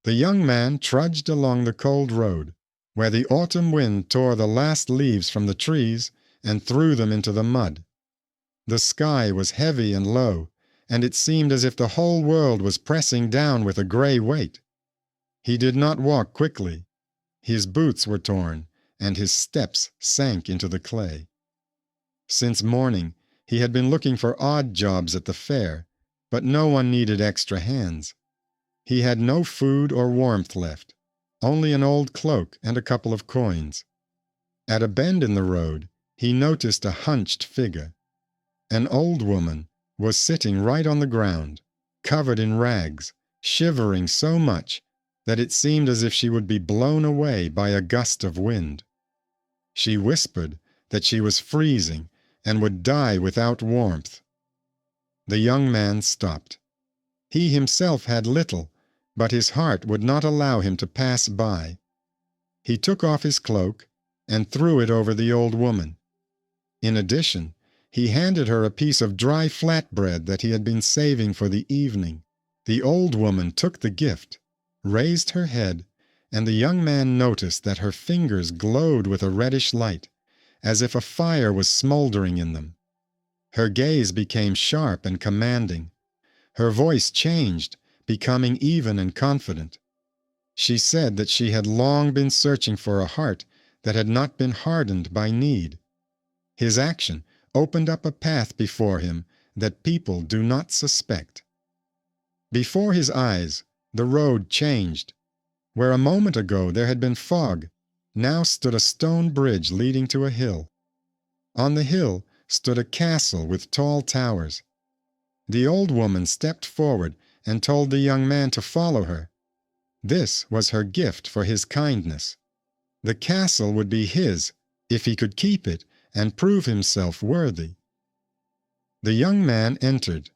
The young man trudged along the cold road, where the autumn wind tore the last leaves from the trees and threw them into the mud. The sky was heavy and low, and it seemed as if the whole world was pressing down with a gray weight. He did not walk quickly. His boots were torn, and his steps sank into the clay. Since morning, he had been looking for odd jobs at the fair, but no one needed extra hands. He had no food or warmth left, only an old cloak and a couple of coins. At a bend in the road, he noticed a hunched figure. An old woman was sitting right on the ground, covered in rags, shivering so much that it seemed as if she would be blown away by a gust of wind. She whispered that she was freezing and would die without warmth. The young man stopped. He himself had little, but his heart would not allow him to pass by. He took off his cloak and threw it over the old woman. In addition, he handed her a piece of dry flatbread that he had been saving for the evening. The old woman took the gift, raised her head, and the young man noticed that her fingers glowed with a reddish light, as if a fire was smoldering in them. Her gaze became sharp and commanding. Her voice changed, becoming even and confident. She said that she had long been searching for a heart that had not been hardened by need. His action opened up a path before him that people do not suspect. Before his eyes, the road changed. Where a moment ago there had been fog, now stood a stone bridge leading to a hill. On the hill stood a castle with tall towers. The old woman stepped forward and told the young man to follow her. This was her gift for his kindness. The castle would be his if he could keep it and prove himself worthy. The young man entered.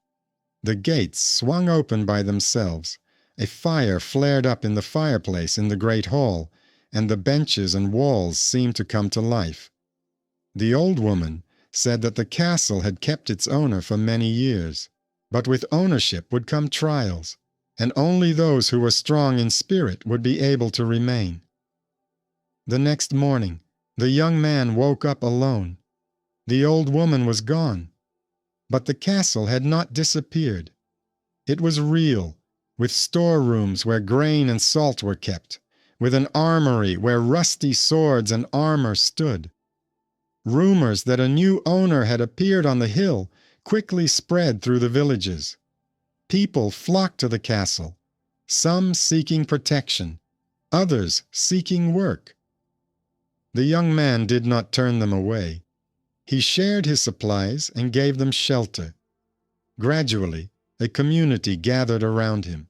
The gates swung open by themselves. A fire flared up in the fireplace in the great hall, and the benches and walls seemed to come to life. The old woman said that the castle had kept its owner for many years, but with ownership would come trials, and only those who were strong in spirit would be able to remain. The next morning, the young man woke up alone. The old woman was gone, but the castle had not disappeared. It was real, with storerooms where grain and salt were kept, with an armory where rusty swords and armor stood. Rumors that a new owner had appeared on the hill quickly spread through the villages. People flocked to the castle, some seeking protection, others seeking work. The young man did not turn them away. He shared his supplies and gave them shelter. Gradually, a community gathered around him.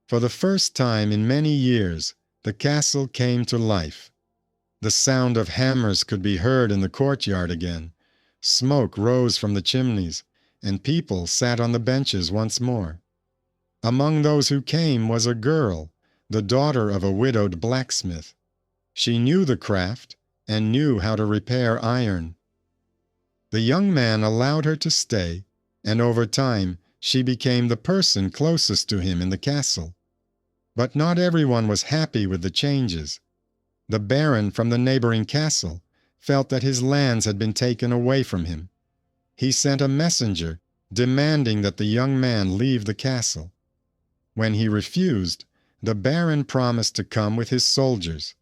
For the first time in many years, the castle came to life. The sound of hammers could be heard in the courtyard again. Smoke rose from the chimneys, and people sat on the benches once more. Among those who came was a girl, the daughter of a widowed blacksmith. She knew the craft and knew how to repair iron. The young man allowed her to stay, and over time she became the person closest to him in the castle. But not everyone was happy with the changes. The baron from the neighboring castle felt that his lands had been taken away from him. He sent a messenger demanding that the young man leave the castle. When he refused, the baron promised to come with his soldiers.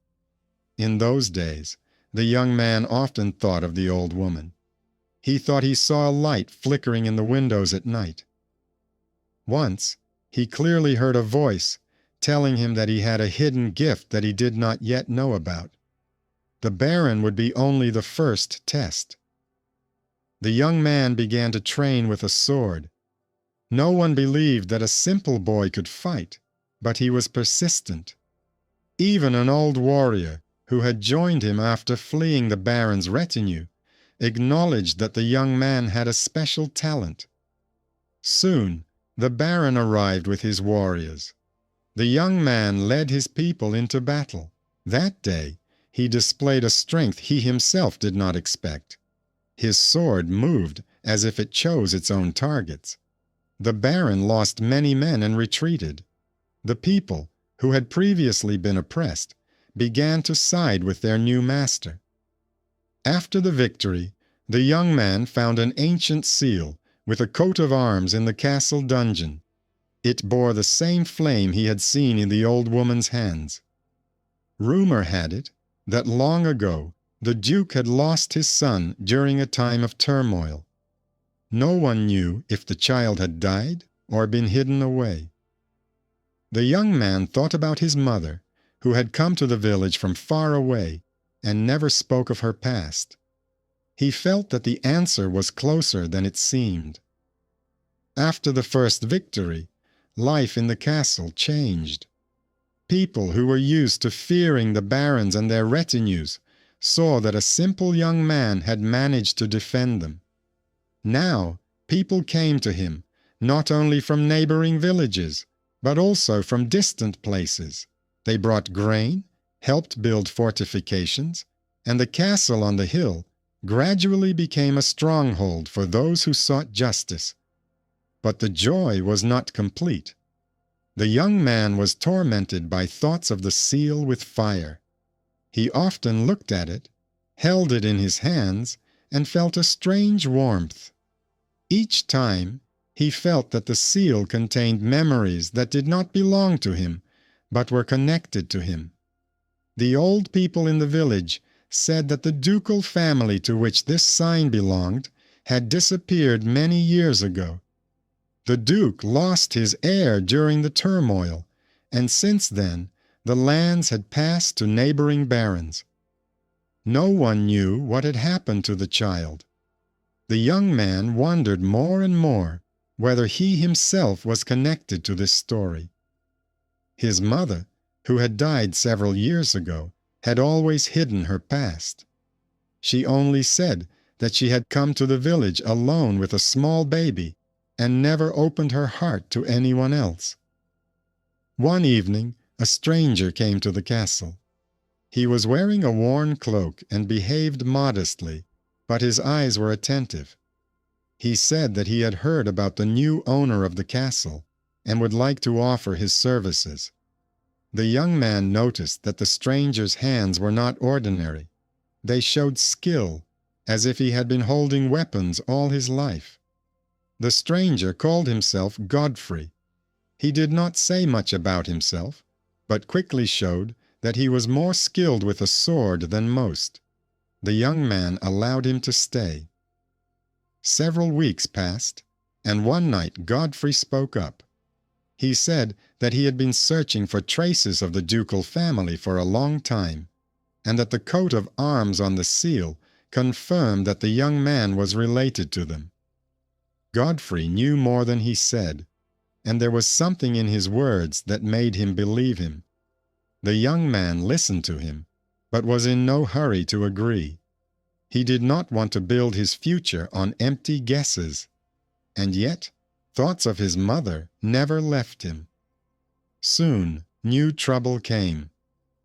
In those days, the young man often thought of the old woman. He thought he saw a light flickering in the windows at night. Once, he clearly heard a voice telling him that he had a hidden gift that he did not yet know about. The baron would be only the first test. The young man began to train with a sword. No one believed that a simple boy could fight, but he was persistent. Even an old warrior, who had joined him after fleeing the baron's retinue, acknowledged that the young man had a special talent. Soon, the baron arrived with his warriors. The young man led his people into battle. That day, he displayed a strength he himself did not expect. His sword moved as if it chose its own targets. The baron lost many men and retreated. The people, who had previously been oppressed, began to side with their new master. After the victory, the young man found an ancient seal with a coat of arms in the castle dungeon. It bore the same flame he had seen in the old woman's hands. Rumor had it that long ago the Duke had lost his son during a time of turmoil. No one knew if the child had died or been hidden away. The young man thought about his mother, who had come to the village from far away and never spoke of her past. He felt that the answer was closer than it seemed. After the first victory, life in the castle changed. People who were used to fearing the barons and their retinues saw that a simple young man had managed to defend them. Now people came to him, not only from neighboring villages, but also from distant places. They brought grain, helped build fortifications, and the castle on the hill gradually became a stronghold for those who sought justice. But the joy was not complete. The young man was tormented by thoughts of the seal with fire. He often looked at it, held it in his hands, and felt a strange warmth. Each time, he felt that the seal contained memories that did not belong to him, but were connected to him. The old people in the village said that the ducal family to which this sign belonged had disappeared many years ago. The Duke lost his heir during the turmoil, and since then the lands had passed to neighboring barons. No one knew what had happened to the child. The young man wondered more and more whether he himself was connected to this story. His mother, who had died several years ago, had always hidden her past. She only said that she had come to the village alone with a small baby and never opened her heart to anyone else. One evening, a stranger came to the castle. He was wearing a worn cloak and behaved modestly, but his eyes were attentive. He said that he had heard about the new owner of the castle and would like to offer his services. The young man noticed that the stranger's hands were not ordinary. They showed skill, as if he had been holding weapons all his life. The stranger called himself Godfrey. He did not say much about himself, but quickly showed that he was more skilled with a sword than most. The young man allowed him to stay. Several weeks passed, and one night Godfrey spoke up. He said that he had been searching for traces of the ducal family for a long time, and that the coat of arms on the seal confirmed that the young man was related to them. Godfrey knew more than he said, and there was something in his words that made him believe him. The young man listened to him, but was in no hurry to agree. He did not want to build his future on empty guesses, and yet thoughts of his mother never left him. Soon new trouble came.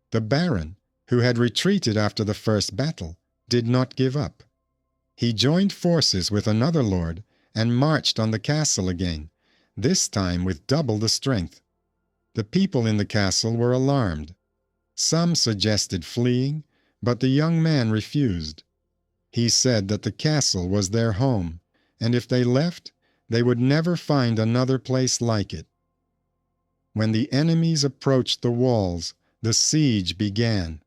The baron, who had retreated after the first battle, did not give up. He joined forces with another lord and marched on the castle again, this time with double the strength. The people in the castle were alarmed. Some suggested fleeing, but the young man refused. He said that the castle was their home, and if they left, they would never find another place like it. When the enemies approached the walls, the siege began.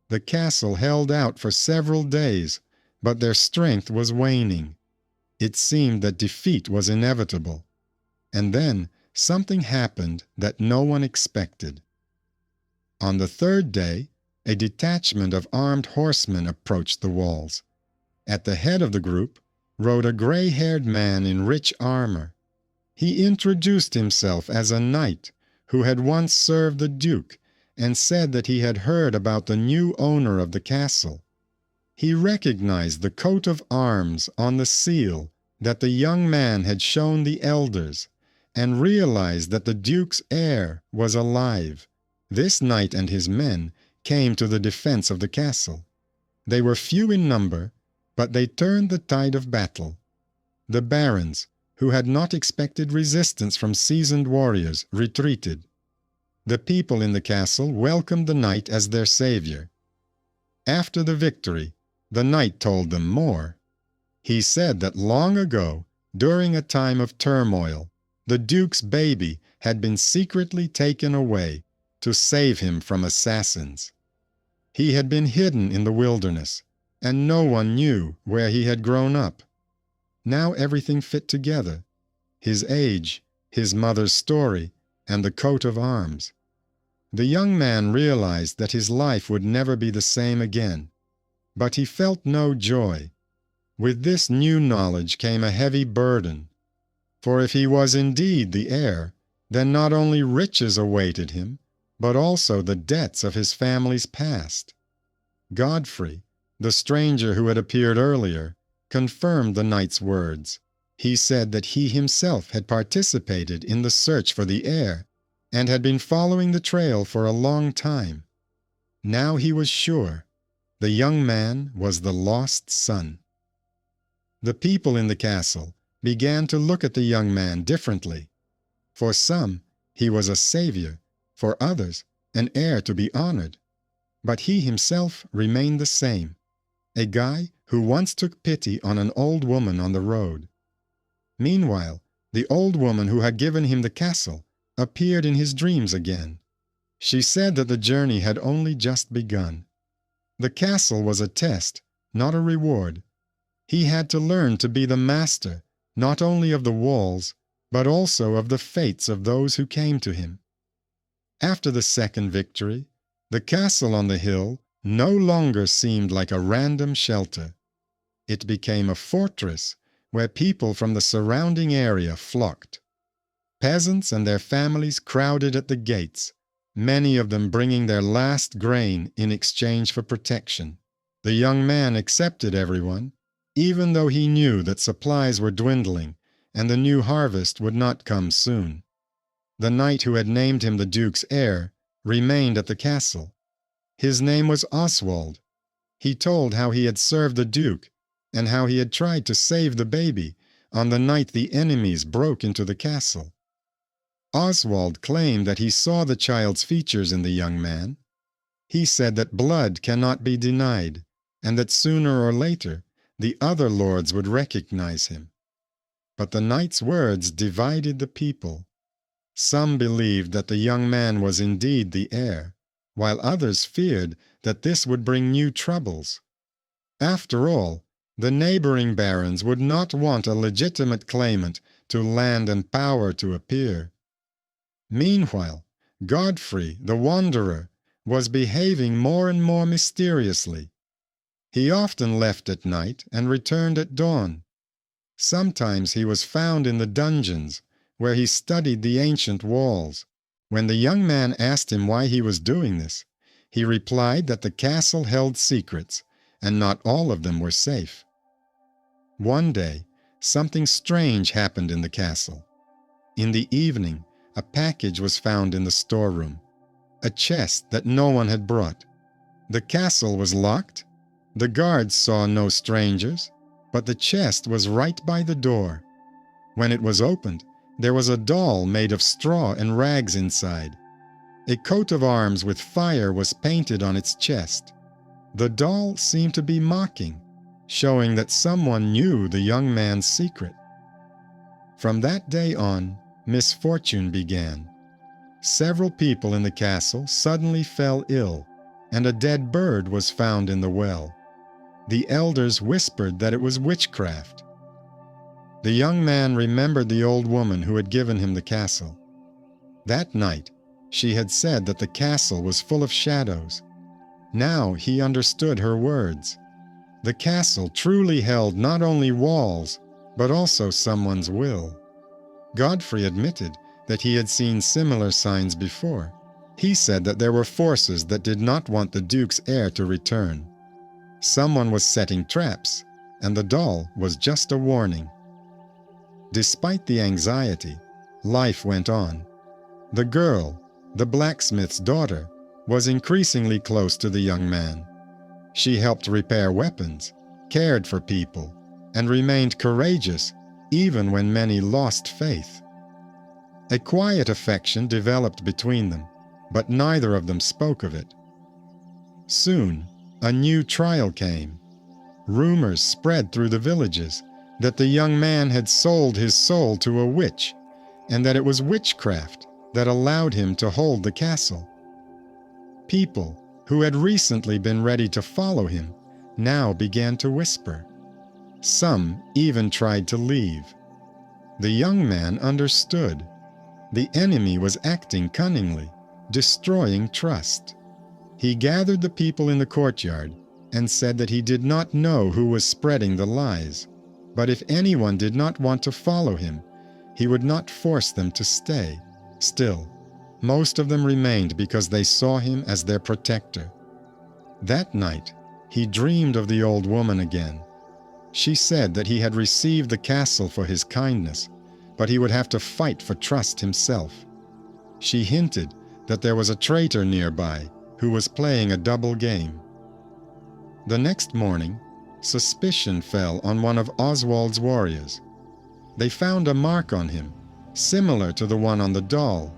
The castle held out for several days, but their strength was waning. It seemed that defeat was inevitable. And then something happened that no one expected. On the third day, a detachment of armed horsemen approached the walls. At the head of the group rode a gray-haired man in rich armor. He introduced himself as a knight who had once served the Duke and said that he had heard about the new owner of the castle. He recognized the coat of arms on the seal that the young man had shown the elders, and realized that the Duke's heir was alive. This knight and his men came to the defense of the castle. They were few in number, but they turned the tide of battle. The barons, who had not expected resistance from seasoned warriors, retreated. The people in the castle welcomed the knight as their savior. After the victory, the knight told them more. He said that long ago, during a time of turmoil, the duke's baby had been secretly taken away to save him from assassins. He had been hidden in the wilderness, and no one knew where he had grown up. Now everything fit together: his age, his mother's story, and the coat of arms. The young man realized that his life would never be the same again, but he felt no joy. With this new knowledge came a heavy burden, for if he was indeed the heir, then not only riches awaited him, but also the debts of his family's past. Godfrey, the stranger who had appeared earlier, confirmed the knight's words. He said that he himself had participated in the search for the heir, and had been following the trail for a long time. Now he was sure the young man was the lost son. The people in the castle began to look at the young man differently. For some, he was a savior; for others, an heir to be honored. But he himself remained the same, a guy who once took pity on an old woman on the road. Meanwhile, the old woman who had given him the castle appeared in his dreams again. She said that the journey had only just begun. The castle was a test, not a reward. He had to learn to be the master, not only of the walls, but also of the fates of those who came to him. After the second victory, the castle on the hill no longer seemed like a random shelter. It became a fortress where people from the surrounding area flocked. Peasants and their families crowded at the gates, many of them bringing their last grain in exchange for protection. The young man accepted everyone, even though he knew that supplies were dwindling and the new harvest would not come soon. The knight who had named him the duke's heir remained at the castle. His name was Oswald. He told how he had served the duke and how he had tried to save the baby on the night the enemies broke into the castle. Oswald claimed that he saw the child's features in the young man. He said that blood cannot be denied, and that sooner or later the other lords would recognize him. But the knight's words divided the people. Some believed that the young man was indeed the heir, while others feared that this would bring new troubles. After all, the neighboring barons would not want a legitimate claimant to land and power to appear. Meanwhile, Godfrey, the wanderer, was behaving more and more mysteriously. He often left at night and returned at dawn. Sometimes he was found in the dungeons, where he studied the ancient walls. When the young man asked him why he was doing this, he replied that the castle held secrets, and not all of them were safe. One day, something strange happened in the castle. In the evening, a package was found in the storeroom, a chest that no one had brought. The castle was locked. The guards saw no strangers, but the chest was right by the door. When it was opened, there was a doll made of straw and rags inside. A coat of arms with fire was painted on its chest. The doll seemed to be mocking, showing that someone knew the young man's secret. From that day on, misfortune began. Several people in the castle suddenly fell ill, and a dead bird was found in the well. The elders whispered that it was witchcraft. The young man remembered the old woman who had given him the castle. That night, she had said that the castle was full of shadows. Now he understood her words. The castle truly held not only walls, but also someone's will. Godfrey admitted that he had seen similar signs before. He said that there were forces that did not want the duke's heir to return. Someone was setting traps, and the doll was just a warning. Despite the anxiety, life went on. The girl, the blacksmith's daughter, was increasingly close to the young man. She helped repair weapons, cared for people, and remained courageous even when many lost faith. A quiet affection developed between them. but neither of them spoke of it. Soon, a new trial came. Rumors spread through the villages that the young man had sold his soul to a witch, and that it was witchcraft that allowed him to hold the castle. People who had recently been ready to follow him now began to whisper. Some even tried to leave. The young man understood. The enemy was acting cunningly, destroying trust. He gathered the people in the courtyard and said that he did not know who was spreading the lies, but if anyone did not want to follow him, he would not force them to stay. Still, most of them remained because they saw him as their protector. That night, he dreamed of the old woman again. She said that he had received the castle for his kindness, but he would have to fight for trust himself. She hinted that there was a traitor nearby who was playing a double game. The next morning, suspicion fell on one of Oswald's warriors. They found a mark on him, similar to the one on the doll.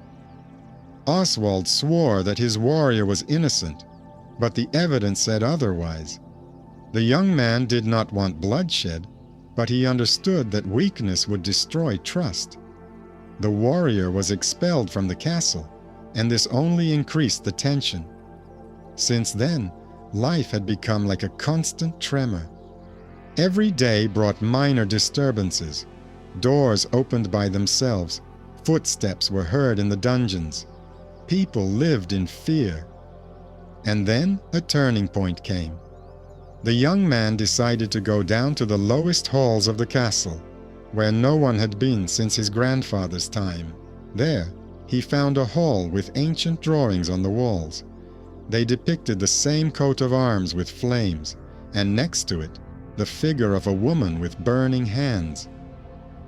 Oswald swore that his warrior was innocent, but the evidence said otherwise. The young man did not want bloodshed, but he understood that weakness would destroy trust. The warrior was expelled from the castle, and this only increased the tension. Since then, life had become like a constant tremor. Every day brought minor disturbances. Doors opened by themselves. Footsteps were heard in the dungeons. People lived in fear. And then a turning point came. The young man decided to go down to the lowest halls of the castle, where no one had been since his grandfather's time. There, he found a hall with ancient drawings on the walls. They depicted the same coat of arms with flames, and next to it, the figure of a woman with burning hands.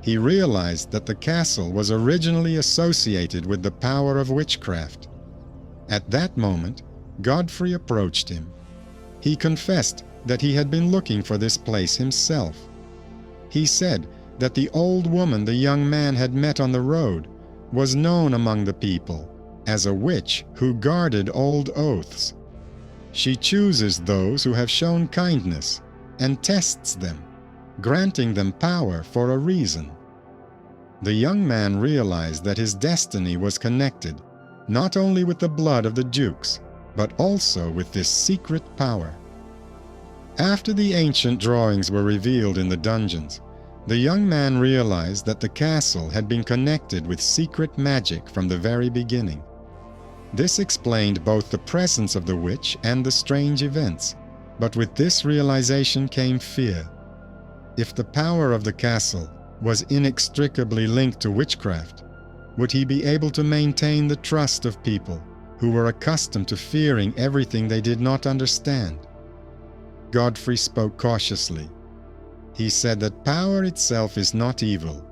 He realized that the castle was originally associated with the power of witchcraft. At that moment, Godfrey approached him. He confessed that he had been looking for this place himself. He said that the old woman the young man had met on the road was known among the people as a witch who guarded old oaths. She chooses those who have shown kindness and tests them, granting them power for a reason. The young man realized that his destiny was connected not only with the blood of the dukes, but also with this secret power. After the ancient drawings were revealed in the dungeons, the young man realized that the castle had been connected with secret magic from the very beginning. This explained both the presence of the witch and the strange events, but with this realization came fear. If the power of the castle was inextricably linked to witchcraft, would he be able to maintain the trust of people who were accustomed to fearing everything they did not understand? Godfrey spoke cautiously. He said that power itself is not evil.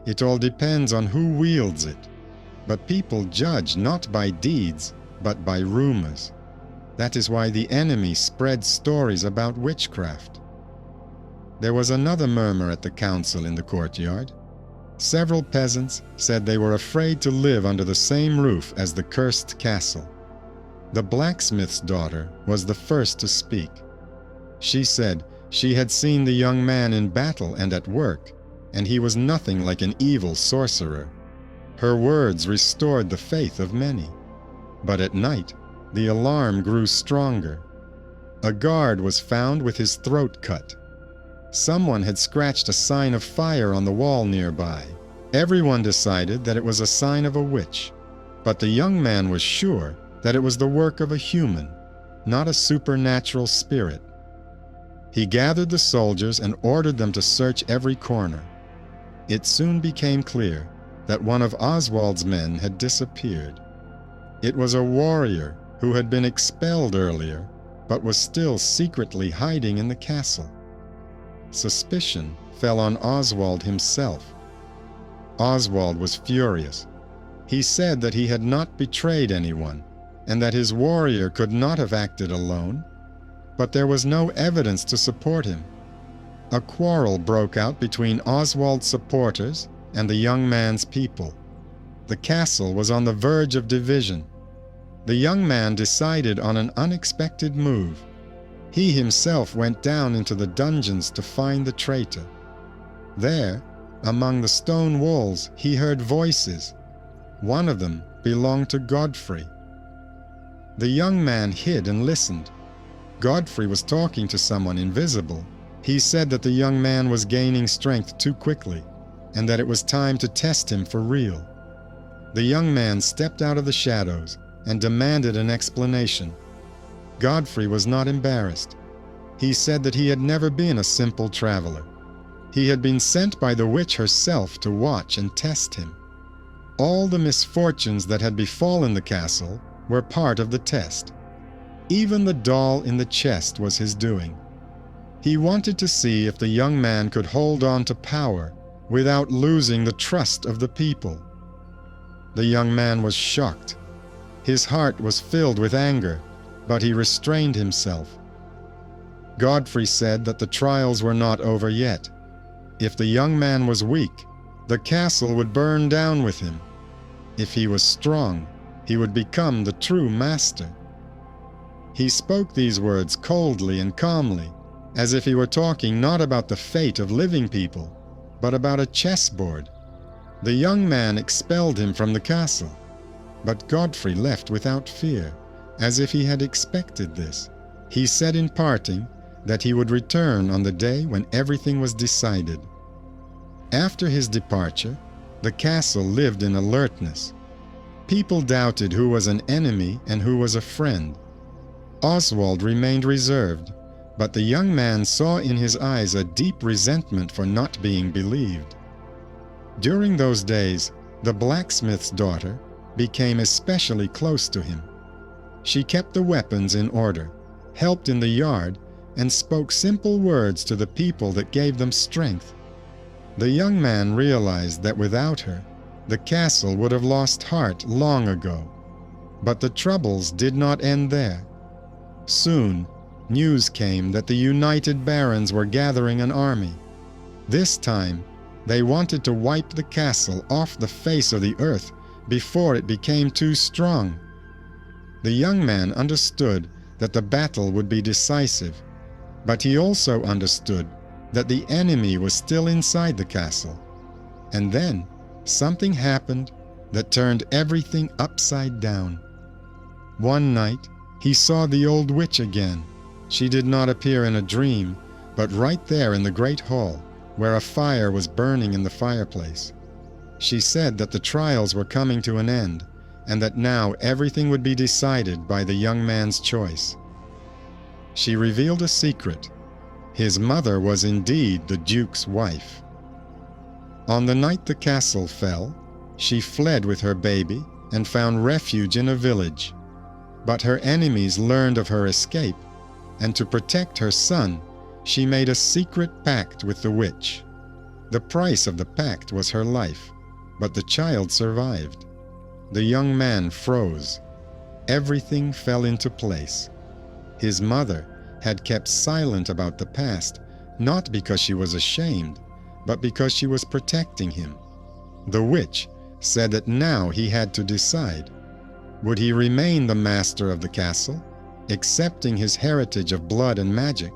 It all depends on who wields it. But people judge not by deeds, but by rumors. That is why the enemy spread stories about witchcraft. There was another murmur at the council in the courtyard. Several peasants said they were afraid to live under the same roof as the cursed castle. The blacksmith's daughter was the first to speak. She said she had seen the young man in battle and at work, and he was nothing like an evil sorcerer. Her words restored the faith of many. But at night, the alarm grew stronger. A guard was found with his throat cut. Someone had scratched a sign of fire on the wall nearby. Everyone decided that it was a sign of a witch, but the young man was sure that it was the work of a human, not a supernatural spirit. He gathered the soldiers and ordered them to search every corner. It soon became clear that one of Oswald's men had disappeared. It was a warrior who had been expelled earlier, but was still secretly hiding in the castle. Suspicion fell on Oswald himself. Oswald was furious. He said that he had not betrayed anyone, and that his warrior could not have acted alone, but there was no evidence to support him. A quarrel broke out between Oswald's supporters and the young man's people. The castle was on the verge of division. the young man decided on an unexpected move. He himself went down into the dungeons to find the traitor. There, among the stone walls, he heard voices. One of them belonged to Godfrey. The young man hid and listened. Godfrey was talking to someone invisible. He said that the young man was gaining strength too quickly, and that it was time to test him for real. The young man stepped out of the shadows and demanded an explanation. Godfrey was not embarrassed. He said that he had never been a simple traveler. He had been sent by the witch herself to watch and test him. All the misfortunes that had befallen the castle were part of the test. Even the doll in the chest was his doing. He wanted to see if the young man could hold on to power without losing the trust of the people. The young man was shocked. His heart was filled with anger, but he restrained himself. Godfrey said that the trials were not over yet. If the young man was weak, the castle would burn down with him. If he was strong, he would become the true master. He spoke these words coldly and calmly, as if he were talking not about the fate of living people, but about a chessboard. The young man expelled him from the castle, but Godfrey left without fear, as if he had expected this. He said in parting that he would return on the day when everything was decided. After his departure, the castle lived in alertness. People doubted who was an enemy and who was a friend. Oswald remained reserved, but the young man saw in his eyes a deep resentment for not being believed. During those days, the blacksmith's daughter became especially close to him. She kept the weapons in order, helped in the yard, and spoke simple words to the people that gave them strength. The young man realized that without her, the castle would have lost heart long ago. But the troubles did not end there. Soon, news came that the united barons were gathering an army. This time, they wanted to wipe the castle off the face of the earth before it became too strong. The young man understood that the battle would be decisive, but he also understood that the enemy was still inside the castle. And then something happened that turned everything upside down. One night, he saw the old witch again. She did not appear in a dream, but right there in the great hall, where a fire was burning in the fireplace. She said that the trials were coming to an end, and that now everything would be decided by the young man's choice. She revealed a secret. His mother was indeed the Duke's wife. On the night the castle fell, she fled with her baby and found refuge in a village. But her enemies learned of her escape, and to protect her son, she made a secret pact with the witch. The price of the pact was her life, but the child survived. The young man froze. Everything fell into place. His mother had kept silent about the past, not because she was ashamed, but because she was protecting him. The witch said that now he had to decide. Would he remain the master of the castle, accepting his heritage of blood and magic,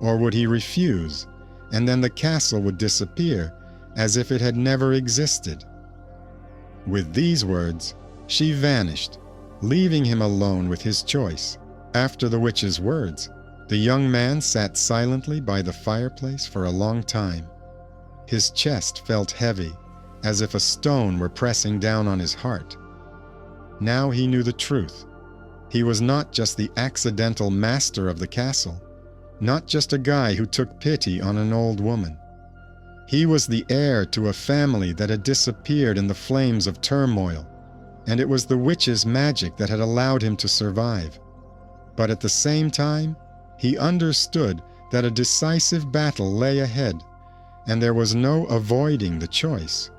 or would he refuse, and then the castle would disappear as if it had never existed? With these words, she vanished, leaving him alone with his choice. After the witch's words, the young man sat silently by the fireplace for a long time. His chest felt heavy, as if a stone were pressing down on his heart. Now he knew the truth. He was not just the accidental master of the castle, not just a guy who took pity on an old woman. He was the heir to a family that had disappeared in the flames of turmoil, and it was the witch's magic that had allowed him to survive. But at the same time, he understood that a decisive battle lay ahead, and there was no avoiding the choice.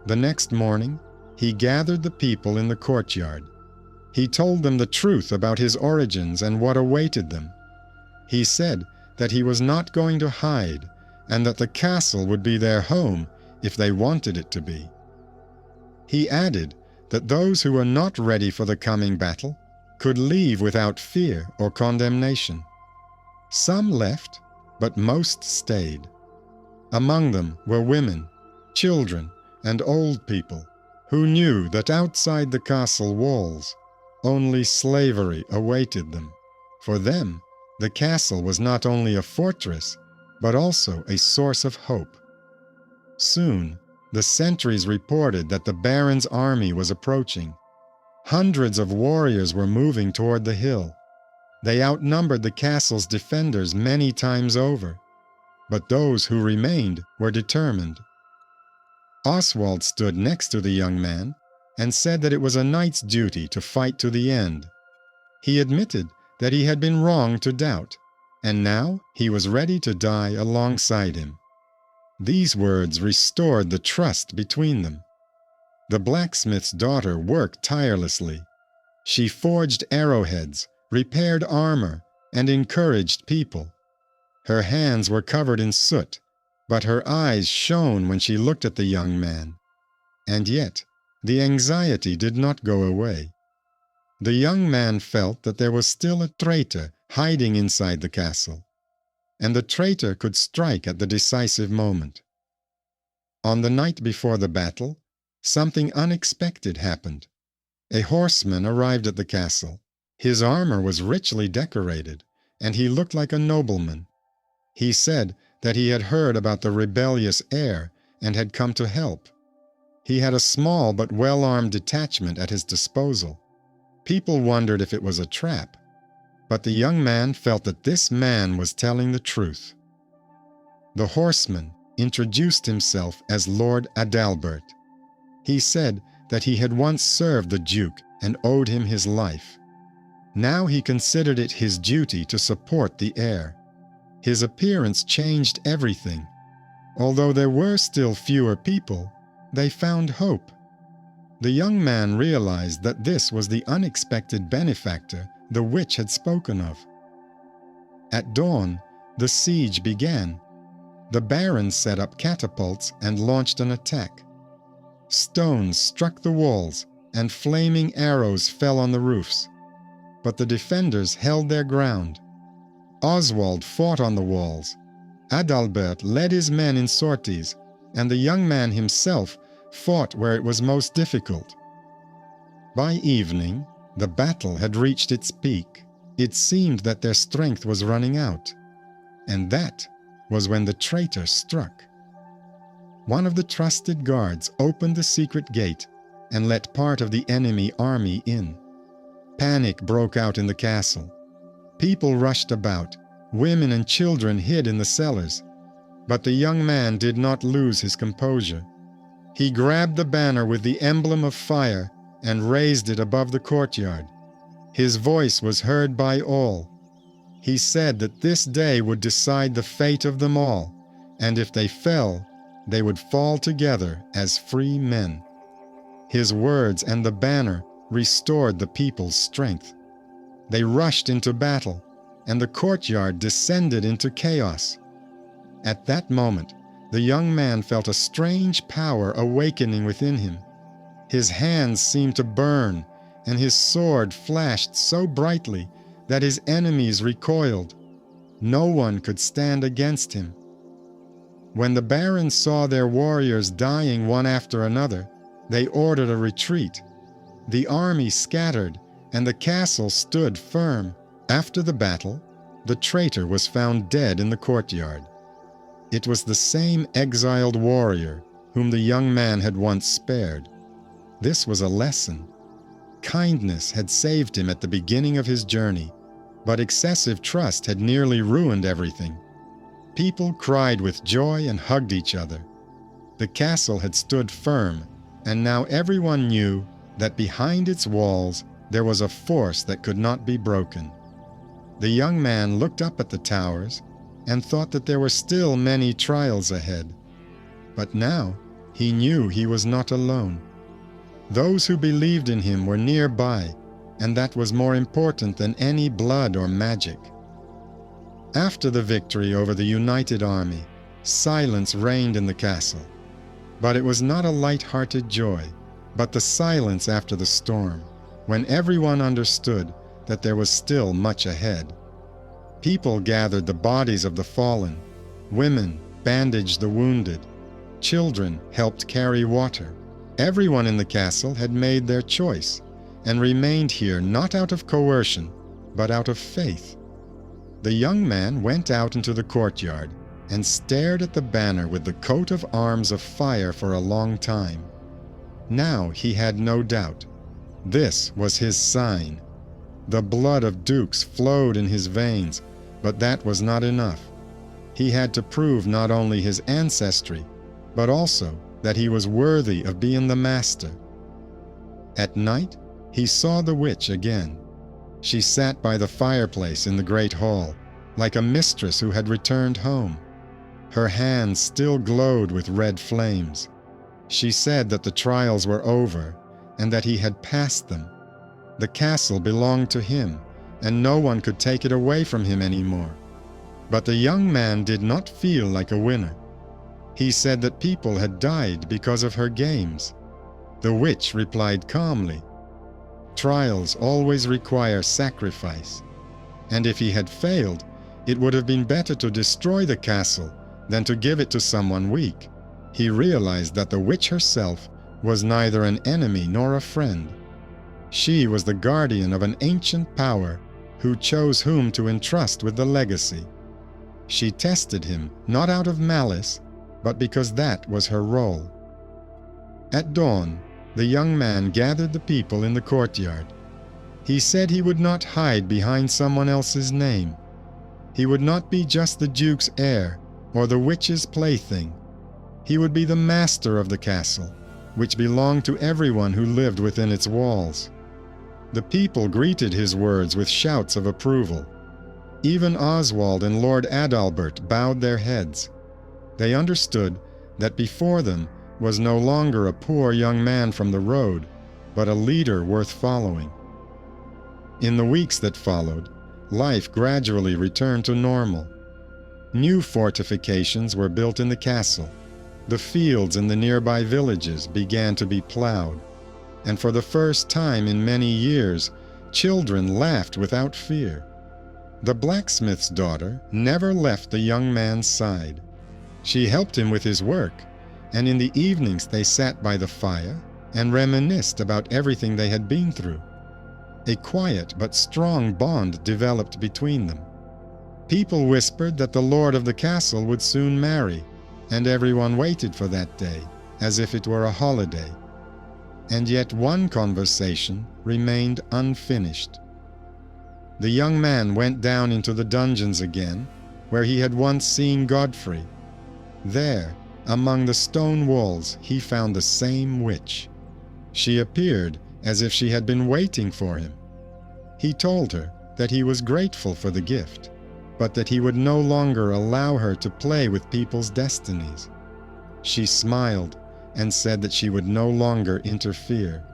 The next morning, he gathered the people in the courtyard. He told them the truth about his origins and what awaited them. He said that he was not going to hide, and that the castle would be their home if they wanted it to be. He added that those who were not ready for the coming battle could leave without fear or condemnation. Some left, but most stayed. Among them were women, children, and old people who knew that outside the castle walls only slavery awaited them. For them, the castle was not only a fortress, but also a source of hope. Soon, the sentries reported that the Baron's army was approaching. Hundreds of warriors were moving toward the hill. They outnumbered the castle's defenders many times over, but those who remained were determined. Oswald stood next to the young man and said that it was a knight's duty to fight to the end. He admitted that he had been wrong to doubt, and now he was ready to die alongside him. These words restored the trust between them. The blacksmith's daughter worked tirelessly. She forged arrowheads, repaired armor, and encouraged people. Her hands were covered in soot, but her eyes shone when she looked at the young man. And yet, the anxiety did not go away. The young man felt that there was still a traitor hiding inside the castle, and the traitor could strike at the decisive moment. On the night before the battle, something unexpected happened. A horseman arrived at the castle. His armor was richly decorated, and he looked like a nobleman. He said that he had heard about the rebellious heir and had come to help. He had a small but well-armed detachment at his disposal. People wondered if it was a trap, but the young man felt that this man was telling the truth. The horseman introduced himself as Lord Adalbert. He said that he had once served the Duke and owed him his life. Now he considered it his duty to support the heir. His appearance changed everything. Although there were still fewer people, they found hope. The young man realized that this was the unexpected benefactor the witch had spoken of. At dawn, the siege began. The barons set up catapults and launched an attack. Stones struck the walls, and flaming arrows fell on the roofs. But the defenders held their ground. Oswald fought on the walls. Adalbert led his men in sorties, and the young man himself fought where it was most difficult. By evening, the battle had reached its peak. It seemed that their strength was running out. And that was when the traitor struck. One of the trusted guards opened the secret gate and let part of the enemy army in. Panic broke out in the castle. People rushed about. Women and children hid in the cellars. But the young man did not lose his composure. He grabbed the banner with the emblem of fire and raised it above the courtyard. His voice was heard by all. He said that this day would decide the fate of them all, and if they fell, they would fall together as free men. His words and the banner restored the people's strength. They rushed into battle, and the courtyard descended into chaos. At that moment, the young man felt a strange power awakening within him. His hands seemed to burn, and his sword flashed so brightly that his enemies recoiled. No one could stand against him. When the barons saw their warriors dying one after another, they ordered a retreat. The army scattered, and the castle stood firm. After the battle, the traitor was found dead in the courtyard. It was the same exiled warrior whom the young man had once spared. This was a lesson. Kindness had saved him at the beginning of his journey, but excessive trust had nearly ruined everything. People cried with joy and hugged each other. The castle had stood firm, and now everyone knew that behind its walls there was a force that could not be broken. The young man looked up at the towers and thought that there were still many trials ahead. But now he knew he was not alone. Those who believed in him were nearby, and that was more important than any blood or magic. After the victory over the united army, silence reigned in the castle. But it was not a light-hearted joy. but the silence after the storm, when everyone understood that there was still much ahead. People gathered the bodies of the fallen, women bandaged the wounded, children helped carry water. Everyone in the castle had made their choice and remained here not out of coercion, but out of faith. The young man went out into the courtyard and stared at the banner with the coat of arms of fire for a long time. Now he had no doubt. This was his sign. The blood of dukes flowed in his veins, but that was not enough. He had to prove not only his ancestry, but also that he was worthy of being the master. At night, he saw the witch again. She sat by the fireplace in the great hall, like a mistress who had returned home. Her hands still glowed with red flames. She said that the trials were over and that he had passed them. The castle belonged to him, and no one could take it away from him anymore. But the young man did not feel like a winner. He said that people had died because of her games. The witch replied calmly, "Trials always require sacrifice, and if he had failed, it would have been better to destroy the castle than to give it to someone weak." He realized that the witch herself was neither an enemy nor a friend. She was the guardian of an ancient power who chose whom to entrust with the legacy. She tested him not out of malice, but because that was her role. At dawn, the young man gathered the people in the courtyard. He said he would not hide behind someone else's name. He would not be just the duke's heir or the witch's plaything. He would be the master of the castle, which belonged to everyone who lived within its walls. The people greeted his words with shouts of approval. Even Oswald and Lord Adalbert bowed their heads. They understood that before them was no longer a poor young man from the road, but a leader worth following. In the weeks that followed, life gradually returned to normal. New fortifications were built in the castle. The fields in the nearby villages began to be plowed, and for the first time in many years, children laughed without fear. The blacksmith's daughter never left the young man's side. She helped him with his work, and in the evenings they sat by the fire and reminisced about everything they had been through. A quiet but strong bond developed between them. People whispered that the lord of the castle would soon marry, and everyone waited for that day, as if it were a holiday. And yet one conversation remained unfinished. The young man went down into the dungeons again, where he had once seen Godfrey. There, among the stone walls, he found the same witch. She appeared as if she had been waiting for him. He told her that he was grateful for the gift, but that he would no longer allow her to play with people's destinies. She smiled and said that she would no longer interfere.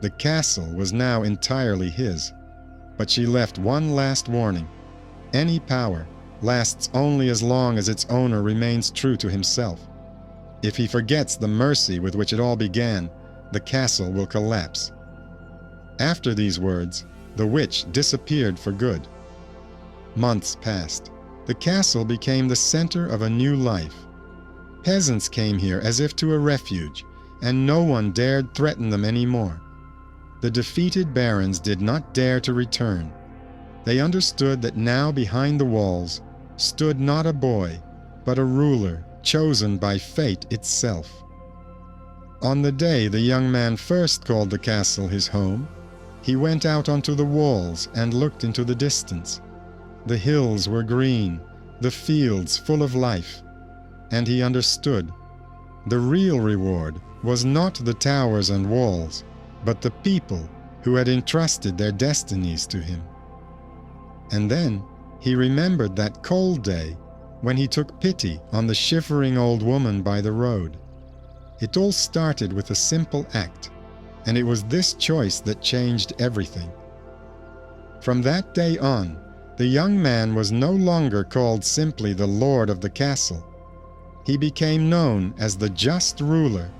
The castle was now entirely his, but she left one last warning. Any power lasts only as long as its owner remains true to himself. If he forgets the mercy with which it all began, the castle will collapse. After these words, the witch disappeared for good. Months passed. The castle became the center of a new life. Peasants came here as if to a refuge, and no one dared threaten them anymore. The defeated barons did not dare to return. They understood that now behind the walls stood not a boy, but a ruler chosen by fate itself. On the day the young man first called the castle his home, he went out onto the walls and looked into the distance. The hills were green, the fields full of life, and he understood. The real reward was not the towers and walls, but the people who had entrusted their destinies to him. And then he remembered that cold day when he took pity on the shivering old woman by the road. It all started with a simple act, and it was this choice that changed everything. From that day on, the young man was no longer called simply the lord of the castle. He became known as the just ruler,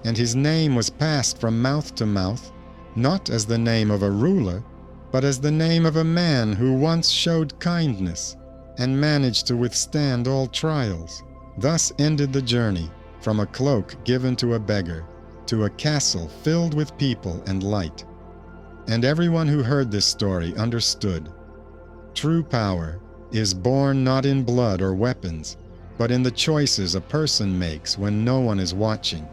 and his name was passed from mouth to mouth, not as the name of a ruler, but as the name of a man who once showed kindness and managed to withstand all trials. Thus ended the journey from a cloak given to a beggar to a castle filled with people and light. And everyone who heard this story understood. True power is born not in blood or weapons, but in the choices a person makes when no one is watching.